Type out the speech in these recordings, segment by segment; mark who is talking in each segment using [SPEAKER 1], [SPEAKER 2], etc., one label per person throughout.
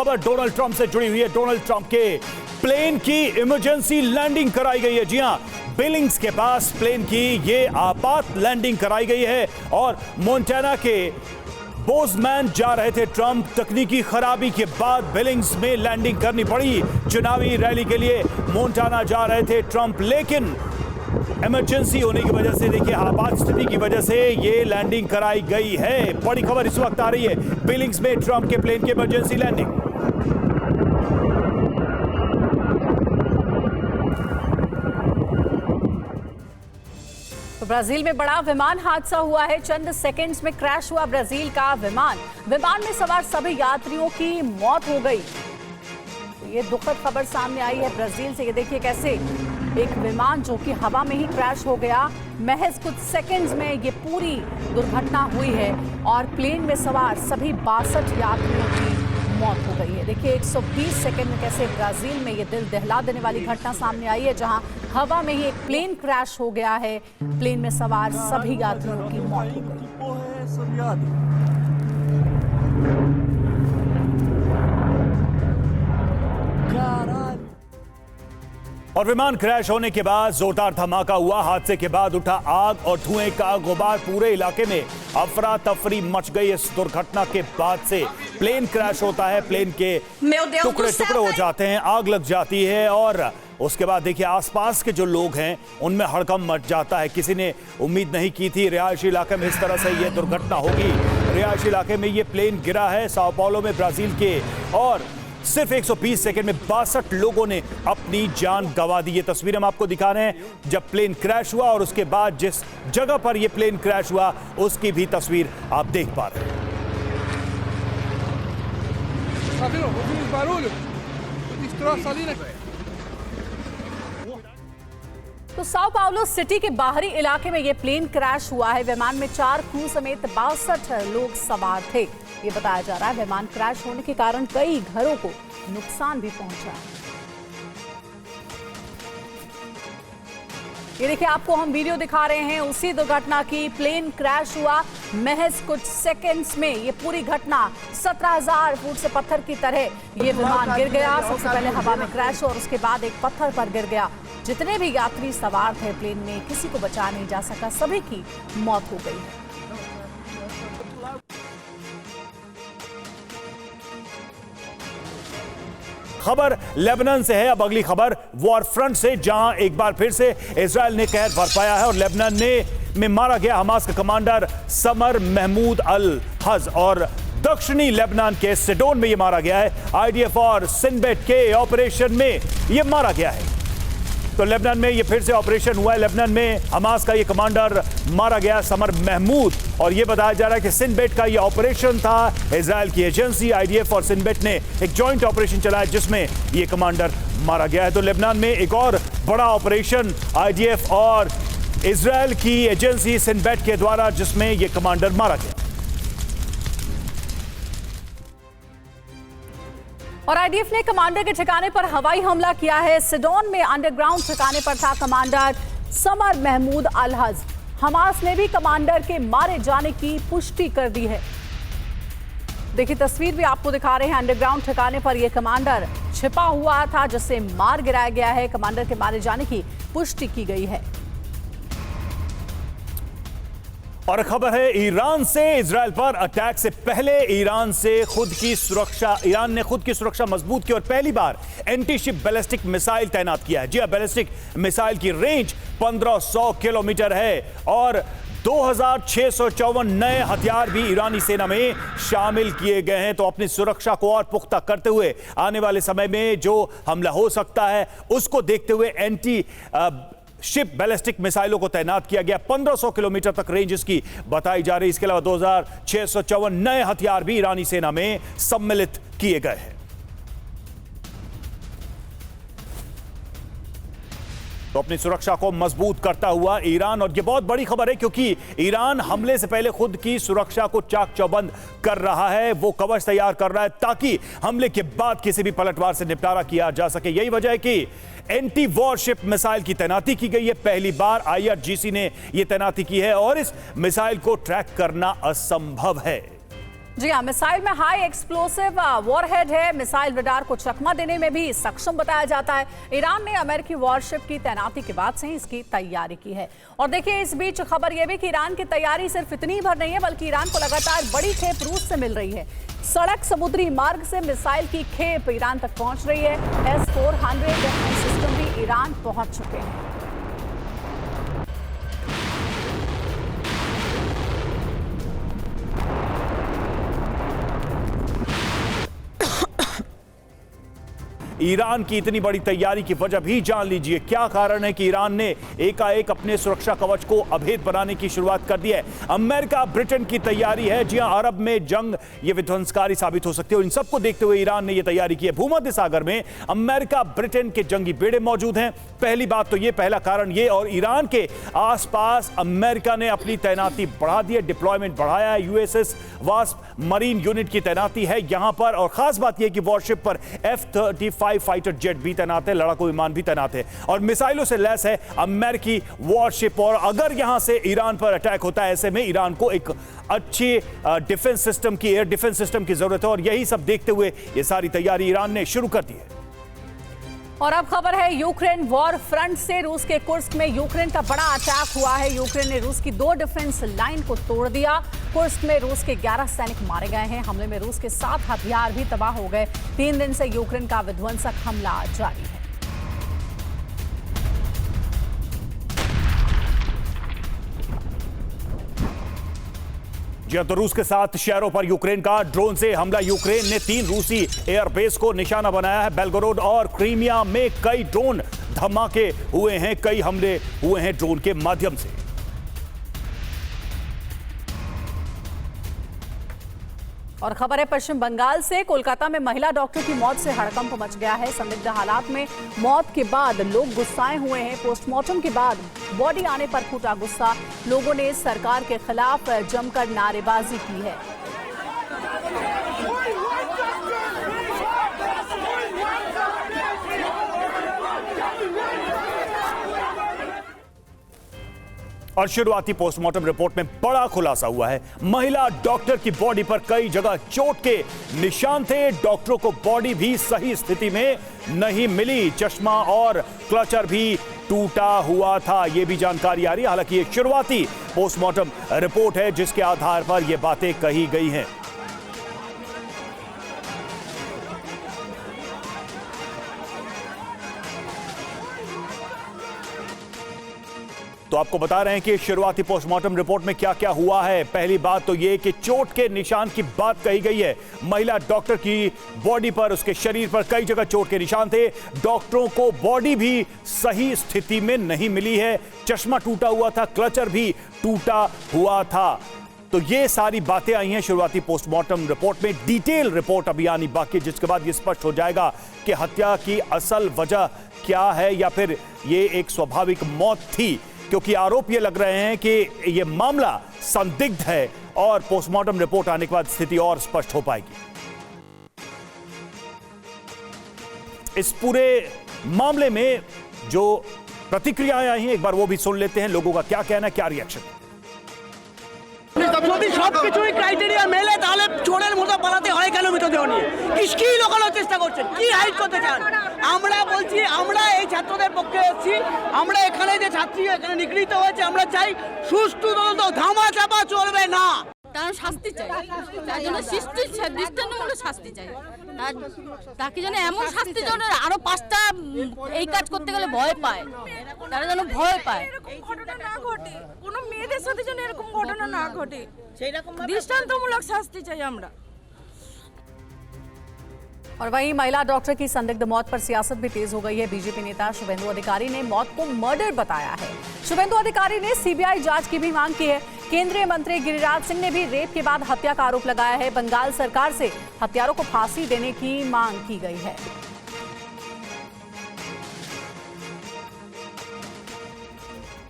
[SPEAKER 1] खबर Donald Trump से जुड़ी हुई है। डोनाल्ड ट्रंप के प्लेन की इमरजेंसी लैंडिंग कराई गई है। जी हां, बिलिंग्स के पास प्लेन की ये आपात लैंडिंग कराई गई है और मोंटाना के बोजमैन जा रहे थे ट्रंप। तकनीकी खराबी के बाद बिलिंग्स में लैंडिंग करनी पड़ी। चुनावी रैली के लिए मोंटाना जा रहे थे ट्रंप, लेकिन इमरजेंसी होने की वजह से, देखिए आपात स्थिति की वजह से ये लैंडिंग कराई गई है। बड़ी खबर इस वक्त आ रही है, बिलिंग्स में ट्रंप के प्लेन की इमरजेंसी लैंडिंग।
[SPEAKER 2] तो ब्राजील में बड़ा विमान हादसा हुआ है। चंद सेकंड्स में क्रैश हुआ ब्राजील का विमान। विमान में सवार सभी यात्रियों की मौत हो गई। तो ये दुखद खबर सामने आई है ब्राजील से। ये देखिए कैसे एक विमान जो कि हवा में ही क्रैश हो गया। महज कुछ सेकंड्स में ये पूरी दुर्घटना हुई है और प्लेन में सवार सभी 62 यात्रियों की मौत हो गई है। देखिए 120 सेकंड में कैसे ब्राजील में ये दिल दहला देने वाली घटना सामने आई है, जहां हवा में ही एक प्लेन क्रैश हो गया है। प्लेन में सवार सभी यात्रियों की मौत हो गई।
[SPEAKER 1] और विमान क्रैश होने के बाद जोरदार धमाका हुआ। हादसे के बाद उठा आग और धुएं का गुबार। पूरे इलाके में अफरा तफरी मच गई। इस दुर्घटना के बाद से प्लेन क्रैश होता है, प्लेन के टुकड़े टुकड़े हो जाते हैं, आग लग जाती है और उसके बाद देखिए आसपास के जो लोग हैं उनमें हड़कंप मच जाता है। किसी ने उम्मीद नहीं की थी रिहायशी इलाके में इस तरह से यह दुर्घटना होगी। रिहायशी इलाके में यह प्लेन गिरा है साओ पाउलो में ब्राजील के, और सिर्फ 120 सेकंड में 62 लोगों ने अपनी जान गंवा दी। ये तस्वीर हम आपको दिखा रहे हैं जब प्लेन क्रैश हुआ और उसके बाद जिस जगह पर यह प्लेन क्रैश हुआ उसकी भी तस्वीर आप देख पा रहे हैं।
[SPEAKER 2] तो साओ पाउलो सिटी के बाहरी इलाके में यह प्लेन क्रैश हुआ है। विमान में 4 क्रू समेत 62 लोग सवार थे। ये बताया जा रहा है विमान क्रैश होने के कारण कई घरों को नुकसान भी पहुंचा है। ये देखिए आपको हम वीडियो दिखा रहे हैं उसी दुर्घटना की। प्लेन क्रैश हुआ, महज कुछ सेकंड्स में ये पूरी घटना 17,000 फुट से पत्थर की तरह ये विमान गिर गया। सबसे पहले हवा में क्रैश और उसके बाद एक पत्थर पर गिर गया। जितने भी यात्री सवार थे प्लेन में, किसी को बचा नहीं जा सका, सभी की मौत हो गई है।
[SPEAKER 1] खबर लेबनान से है। अब अगली खबर वॉर फ्रंट से, जहां एक बार फिर से इजरायल ने कहर बरपाया है और लेबनान में मारा गया हमास का कमांडर समर महमूद अल हज, और दक्षिणी लेबनान के सिडोन में यह मारा गया है। आईडीएफ और सिनबेट के ऑपरेशन में यह मारा गया है। तो लेबनान में ये फिर से ऑपरेशन हुआ है। लेबनान में हमास का ये कमांडर मारा गया समर महमूद, और ये बताया जा रहा है कि सिनबेट का ये ऑपरेशन था। इजरायल की एजेंसी आईडीएफ और सिनबेट ने एक जॉइंट ऑपरेशन चलाया जिसमें ये कमांडर मारा गया है। तो लेबनान में एक और बड़ा ऑपरेशन आईडीएफ और इजरायल की एजेंसी सिनबेट के द्वारा, जिसमें ये कमांडर मारा गया।
[SPEAKER 2] और आईडीएफ ने कमांडर के ठिकाने पर हवाई हमला किया है। सिडोन में अंडरग्राउंड ठिकाने पर था कमांडर समर महमूद अल हज। हमास ने भी कमांडर के मारे जाने की पुष्टि कर दी है। देखिए तस्वीर भी आपको दिखा रहे हैं। अंडरग्राउंड ठिकाने पर यह कमांडर छिपा हुआ था जिसे मार गिराया गया है। कमांडर के मारे जाने की पुष्टि की गई है।
[SPEAKER 1] और खबर है ईरान से। इजरायल पर अटैक से पहले ईरान ने खुद की सुरक्षा मजबूत की और पहली बार एंटी शिप बैलिस्टिक मिसाइल तैनात किया है। जी हां, बैलिस्टिक मिसाइल की रेंज 1500 किलोमीटर है और 2654 नए हथियार भी ईरानी सेना में शामिल किए गए हैं। तो अपनी सुरक्षा को और पुख्ता करते हुए आने वाले समय में जो हमला हो सकता है उसको देखते हुए एंटी शिप बैलिस्टिक मिसाइलों को तैनात किया गया। 1500 किलोमीटर तक रेंज इसकी बताई जा रही है। इसके अलावा 2654 नए हथियार भी ईरानी सेना में सम्मिलित किए गए हैं। तो अपनी सुरक्षा को मजबूत करता हुआ ईरान, और यह बहुत बड़ी खबर है क्योंकि ईरान हमले से पहले खुद की सुरक्षा को चाक चौबंद कर रहा है। वो कवच तैयार कर रहा है ताकि हमले के बाद किसी भी पलटवार से निपटारा किया जा सके। यही वजह है कि एंटी वॉरशिप मिसाइल की तैनाती की गई है। पहली बार आईआरजीसी ने यह तैनाती की है और इस मिसाइल को ट्रैक करना असंभव है।
[SPEAKER 2] जी हाँ, मिसाइल में हाई एक्सप्लोसिव वॉरहेड है। मिसाइल रडार को चकमा देने में भी सक्षम बताया जाता है। ईरान ने अमेरिकी वॉरशिप की तैनाती के बाद से ही इसकी तैयारी की है। और देखिए, इस बीच खबर यह भी कि ईरान की तैयारी सिर्फ इतनी भर नहीं है, बल्कि ईरान को लगातार बड़ी खेप रूस से मिल रही है। सड़क समुद्री मार्ग से मिसाइल की खेप ईरान तक पहुंच रही है। S-400 डिफेंस सिस्टम भी ईरान पहुंच चुके हैं।
[SPEAKER 1] ईरान की इतनी बड़ी तैयारी की वजह भी जान लीजिए। क्या कारण है कि ईरान ने एकाएक अपने सुरक्षा कवच को अभेद बनाने की शुरुआत कर दी है। अमेरिका ब्रिटेन की तैयारी है। जी हां, अरब में जंग ये विध्वंसकारी साबित हो सकती है और इन सबको देखते हुए ईरान ने यह तैयारी की है। भूमध्य सागर में अमेरिका ब्रिटेन के जंगी बेड़े मौजूद हैं। पहली बात तो ये, पहला कारण ये, और ईरान के आसपास अमेरिका ने अपनी तैनाती बढ़ा दी है, डिप्लॉयमेंट बढ़ाया है। USS वास्प मरीन यूनिट की तैनाती है यहां पर। और खास बात यह कि वॉरशिप पर F-35 फाइटर जेट भी तैनात है, लड़ाकू विमान भी तैनात है और मिसाइलों से लैस है अमेरिकी वॉरशिप। और अगर यहां से ईरान पर अटैक होता है, ऐसे में ईरान को एक अच्छी डिफेंस सिस्टम की, एयर डिफेंस सिस्टम की जरूरत है। और यही सब देखते हुए ये सारी तैयारी ईरान ने शुरू कर दी है।
[SPEAKER 2] और अब खबर है यूक्रेन वॉर फ्रंट से। रूस के कुर्स्क में यूक्रेन का बड़ा अटैक हुआ है। यूक्रेन ने रूस की 2 डिफेंस लाइन को तोड़ दिया। कुर्स्क में रूस के 11 सैनिक मारे गए हैं। हमले में रूस के 7 हथियार भी तबाह हो गए। 3 दिन से यूक्रेन का विध्वंसक हमला जारी है।
[SPEAKER 1] तो रूस के 7 शहरों पर यूक्रेन का ड्रोन से हमला। यूक्रेन ने 3 रूसी एयरबेस को निशाना बनाया है। बेलगोरोड और क्रीमिया में कई ड्रोन धमाके हुए हैं, कई हमले हुए हैं ड्रोन के माध्यम से।
[SPEAKER 2] और खबर है पश्चिम बंगाल से। कोलकाता में महिला डॉक्टर की मौत से हड़कंप मच गया है। संदिग्ध हालात में मौत के बाद लोग गुस्साए हुए हैं। पोस्टमार्टम के बाद बॉडी आने पर फूटा गुस्सा। लोगों ने सरकार के खिलाफ जमकर नारेबाजी की है।
[SPEAKER 1] और शुरुआती पोस्टमार्टम रिपोर्ट में बड़ा खुलासा हुआ है। महिला डॉक्टर की बॉडी पर कई जगह चोट के निशान थे। डॉक्टरों को बॉडी भी सही स्थिति में नहीं मिली। चश्मा और क्लचर भी टूटा हुआ था, यह भी जानकारी आ रही है। हालांकि ये शुरुआती पोस्टमार्टम रिपोर्ट है जिसके आधार पर यह बातें कही गई हैं। तो आपको बता रहे हैं कि शुरुआती पोस्टमार्टम रिपोर्ट में क्या क्या हुआ है। पहली बात तो यह कि चोट के निशान की बात कही गई है। महिला डॉक्टर की बॉडी पर, उसके शरीर पर कई जगह चोट के निशान थे। डॉक्टरों को बॉडी भी सही स्थिति में नहीं मिली है। चश्मा टूटा हुआ था, क्लचर भी टूटा हुआ था। तो ये सारी बातें आई हैं शुरुआती पोस्टमार्टम रिपोर्ट में। डिटेल रिपोर्ट अभी आनी बाकी, जिसके बाद ये स्पष्ट हो जाएगा कि हत्या की असल वजह क्या है या फिर ये एक स्वाभाविक मौत थी, क्योंकि आरोप ये लग रहे हैं कि ये मामला संदिग्ध है और पोस्टमार्टम रिपोर्ट आने के बाद स्थिति और स्पष्ट हो पाएगी। इस पूरे मामले में जो प्रतिक्रियाएं आई हैं, एक बार वो भी सुन लेते हैं। लोगों का क्या कहना है, क्या रिएक्शन।
[SPEAKER 3] যদি সবকিছুই ক্রাইটেরিয়া মেলে তাহলে চোরের মতো পালাতে হয় কেন মৃতদেহ নিয়ে? কি লোকানোর চেষ্টা করছেন, কি হাইড করতে চান? আমরা বলছি, আমরা এই ছাত্রদের পক্ষে এসেছি। আমরা এখানে যে ছাত্রী এখানে নিগৃহীত হয়েছে, আমরা চাই সুষ্ঠু তদন্ত, ধামা চাপা চলবে না।
[SPEAKER 4] তার শাস্তি চাই, তার জন্য দৃষ্টান্তমূলক শাস্তি চাই। তাকে যেন এমন শাস্তি যেন আরো 5টা এই কাজ করতে গেলে ভয় পায়, তারা যেন ভয় পায়।
[SPEAKER 5] এরকম ঘটনা না ঘটে, কোনো মেয়েদের সাথে যেন এরকম ঘটনা না ঘটে, দৃষ্টান্তমূলক শাস্তি চাই আমরা।
[SPEAKER 2] और वहीं महिला डॉक्टर की संदिग्ध मौत पर सियासत भी तेज हो गई है। बीजेपी नेता शुभेंदु अधिकारी ने मौत को मर्डर बताया है। शुभेंदु अधिकारी ने सीबीआई जांच की भी मांग की है। केंद्रीय मंत्री गिरिराज सिंह ने भी रेप के बाद हत्या का आरोप लगाया है। बंगाल सरकार से हत्यारों को फांसी देने की मांग की गई है।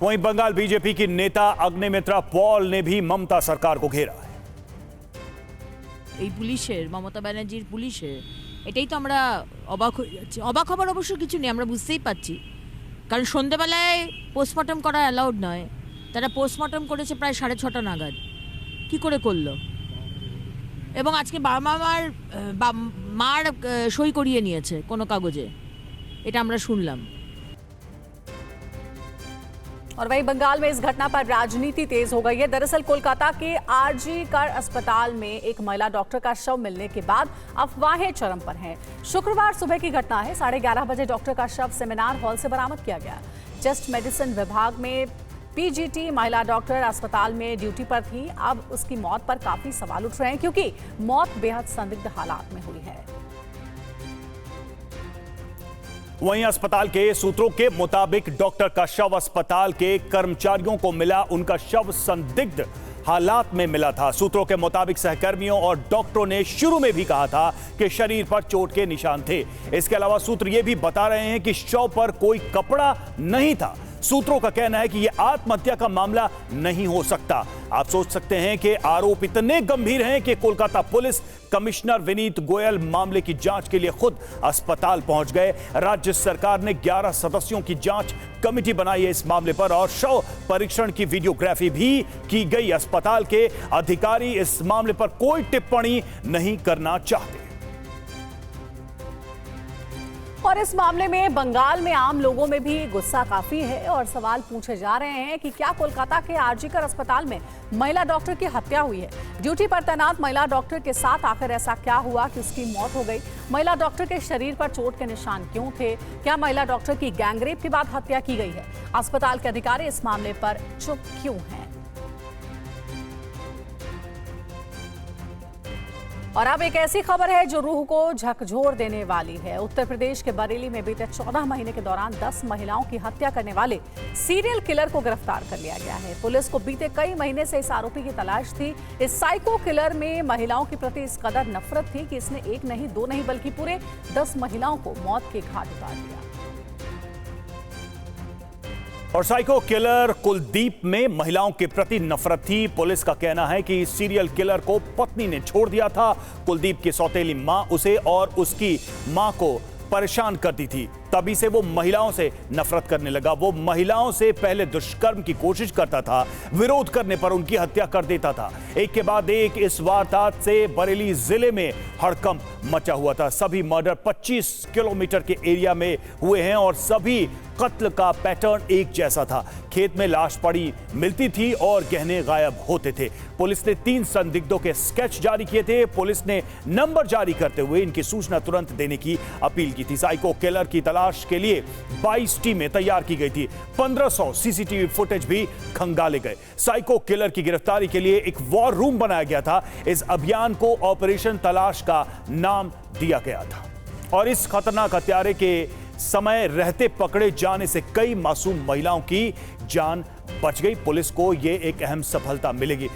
[SPEAKER 1] वहीं बंगाल बीजेपी की नेता अग्निमित्रा पॉल ने भी ममता सरकार को घेरा है।
[SPEAKER 4] এই পুলিশের, মমতা ব্যানার্জির পুলিশের, এটাই তো আমরা অবাক হয়ে যাচ্ছি। অবাক হবার অবশ্য কিছু নেই, আমরা বুঝতেই পারছি। কারণ সন্ধ্যাবেলায় পোস্টমর্টম করা অ্যালাউড নয়। তারা পোস্টমর্টম করেছে প্রায় 6:30 নাগাদ। কি করে করলো? এবং আজকে বাবা মার সই করিয়ে নিয়েছে কোনো কাগজে, এটা আমরা শুনলাম।
[SPEAKER 2] और वहीं बंगाल में इस घटना पर राजनीति तेज हो गई है। दरअसल कोलकाता के आरजी कर अस्पताल में एक महिला डॉक्टर का शव मिलने के बाद अफवाहें चरम पर हैं। शुक्रवार सुबह की घटना है। 11:30 बजे डॉक्टर का शव सेमिनार हॉल से बरामद किया गया। चेस्ट मेडिसिन विभाग में पीजीटी महिला डॉक्टर अस्पताल में ड्यूटी पर थी। अब उसकी मौत पर काफी सवाल उठ रहे हैं क्योंकि मौत बेहद संदिग्ध हालात में हुई है।
[SPEAKER 1] वहीं अस्पताल के सूत्रों के मुताबिक डॉक्टर का शव अस्पताल के कर्मचारियों को मिला। उनका शव संदिग्ध हालात में मिला था। सूत्रों के मुताबिक सहकर्मियों और डॉक्टरों ने शुरू में भी कहा था कि शरीर पर चोट के निशान थे। इसके अलावा सूत्र यह भी बता रहे हैं कि शव पर कोई कपड़ा नहीं था। सूत्रों का कहना है कि यह आत्महत्या का मामला नहीं हो सकता। आप सोच सकते हैं कि आरोप इतने गंभीर हैं कि कोलकाता पुलिस कमिश्नर विनीत गोयल मामले की जांच के लिए खुद अस्पताल पहुंच गए। राज्य सरकार ने 11 सदस्यों की जांच कमेटी बनाई है इस मामले पर और शव परीक्षण की वीडियोग्राफी भी की गई। अस्पताल के अधिकारी इस मामले पर कोई टिप्पणी नहीं करना चाहते।
[SPEAKER 2] और इस मामले में बंगाल में आम लोगों में भी गुस्सा काफी है और सवाल पूछे जा रहे हैं कि क्या कोलकाता के आरजी कर अस्पताल में महिला डॉक्टर की हत्या हुई है। ड्यूटी पर तैनात महिला डॉक्टर के साथ आखिर ऐसा क्या हुआ कि उसकी मौत हो गई। महिला डॉक्टर के शरीर पर चोट के निशान क्यों थे। क्या महिला डॉक्टर की गैंगरेप के बाद हत्या की गई है। अस्पताल के अधिकारी इस मामले पर चुप क्यों हैं। और अब एक ऐसी खबर है जो रूह को झकझोर देने वाली है। उत्तर प्रदेश के बरेली में बीते 14 महीने के दौरान 10 महिलाओं की हत्या करने वाले सीरियल किलर को गिरफ्तार कर लिया गया है। पुलिस को बीते कई महीने से इस आरोपी की तलाश थी। इस साइको किलर में महिलाओं के प्रति इस कदर नफरत थी कि इसने एक नहीं, दो नहीं बल्कि पूरे 10 महिलाओं को मौत के घाट उतार दिया।
[SPEAKER 1] और साइको किलर कुलदीप में महिलाओं के प्रति नफरत थी। पुलिस का कहना है कि सीरियल किलर को पत्नी ने छोड़ दिया था। कुलदीप की सौतेली मां उसे और उसकी मां को परेशान करती थी, तभी से वो महिलाओं से नफरत करने लगा। वो महिलाओं से पहले दुष्कर्म की कोशिश करता था, विरोध करने पर उनकी हत्या कर देता था। एक के बाद एक इस वारदात से बरेली जिले में हड़कंप मचा हुआ था। सभी मर्डर 25 किलोमीटर के एरिया में हुए हैं और सभी कत्ल का पैटर्न एक जैसा था। खेत में लाश पड़ी मिलती थी और गहने गायब होते थे। पुलिस ने 3 संदिग्धों के स्केच जारी किए थे। पुलिस ने नंबर जारी करते हुए इनकी सूचना तुरंत देने की अपील की थी। साइको किलर की तलाश के लिए 22 टीमें तैयार की गई थी। 1500 सीसीटीवी फुटेज भी खंगाले गए। साइको किलर की गिरफ्तारी के लिए एक वॉर रूम बनाया गया था। इस अभियान को ऑपरेशन तलाश का नाम दिया गया था। और इस खतरनाक हत्यारे के समय रहते पकड़े जाने से कई मासूम महिलाओं की जान बच गई। पुलिस को यह एक अहम सफलता मिलेगी।